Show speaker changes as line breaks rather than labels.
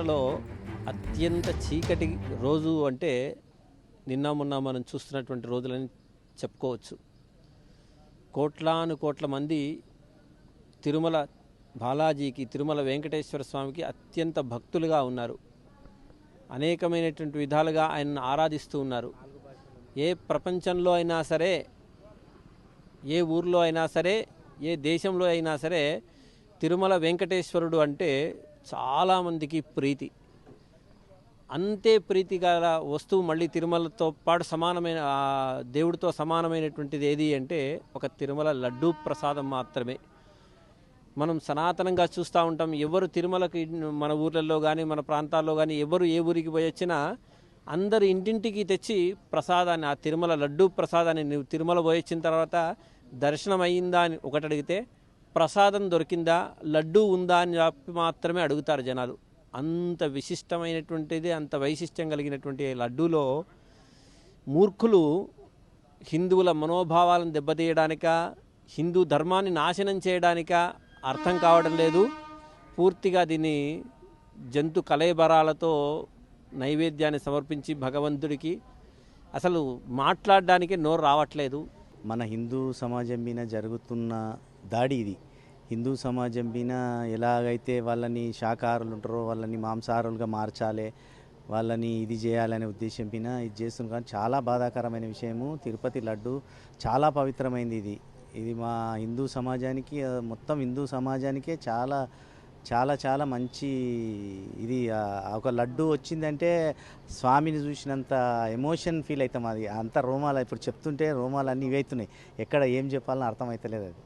తెలంగాణలో అత్యంత చీకటి రోజు అంటే నిన్న మొన్న మనం చూస్తున్నటువంటి రోజులని చెప్పుకోవచ్చు. కోట్ల మంది తిరుమల బాలాజీకి, తిరుమల వెంకటేశ్వర స్వామికి అత్యంత భక్తులుగా ఉన్నారు. అనేకమైనటువంటి విధాలుగా ఆయనను ఆరాధిస్తూ ఉన్నారు. ఏ ప్రపంచంలో అయినా సరే, ఏ ఊర్లో అయినా సరే, ఏ దేశంలో అయినా సరే తిరుమల వెంకటేశ్వరుడు అంటే చాలామందికి ప్రీతి. అంతే ప్రీతి గల వస్తువు మళ్ళీ తిరుమలతో పాటు సమానమైన దేవుడితో సమానమైనటువంటిది ఏది అంటే ఒక తిరుమల లడ్డూ ప్రసాదం మాత్రమే. మనం సనాతనంగా చూస్తూ ఉంటాం. ఎవరు తిరుమలకి మన ఊర్లలో కానీ మన ప్రాంతాల్లో కానీ ఎవరు ఏ ఊరికి పోయి వచ్చినా అందరు ఇంటింటికి తెచ్చి ప్రసాదాన్ని, ఆ తిరుమల లడ్డూ ప్రసాదాన్ని, నువ్వు తిరుమల పోయి వచ్చిన తర్వాత దర్శనం అయ్యిందా అని ఒకటి అడిగితే, ప్రసాదం దొరికిందా, లడ్డూ ఉందా అని చెప్పి మాత్రమే అడుగుతారు జనాలు. అంత విశిష్టమైనటువంటిది, అంత వైశిష్టం కలిగినటువంటి లడ్డూలో మూర్ఖులు హిందువుల మనోభావాలను దెబ్బతీయడానిక, హిందూ ధర్మాన్ని నాశనం చేయడానిక అర్థం కావడం లేదు. పూర్తిగా దీన్ని జంతు కళేబరాలతో నైవేద్యాన్ని సమర్పించి భగవంతుడికి అసలు మాట్లాడడానికి నోరు రావట్లేదు.
మన హిందూ సమాజం మీద జరుగుతున్న దాడి ఇది. హిందూ సమాజం మీద ఎలాగైతే వాళ్ళని శాకాహారులు ఉంటారో వాళ్ళని మాంసాహారులుగా మార్చాలి, వాళ్ళని ఇది చేయాలనే ఉద్దేశం మీద ఇది చేస్తుంది. కానీ చాలా బాధాకరమైన విషయము. తిరుపతి లడ్డు చాలా పవిత్రమైంది. ఇది మా హిందూ సమాజానికి, మొత్తం హిందూ సమాజానికే చాలా చాలా చాలా మంచి ఇది. ఒక లడ్డు వచ్చిందంటే స్వామిని చూసినంత ఎమోషన్ ఫీల్ అవుతాం. అది అంత రోమాలు ఇప్పుడు చెప్తుంటే రోమాలు అన్నీ ఇవైతున్నాయి. ఎక్కడ ఏం చెప్పాలని అర్థమవుతలేదు అది.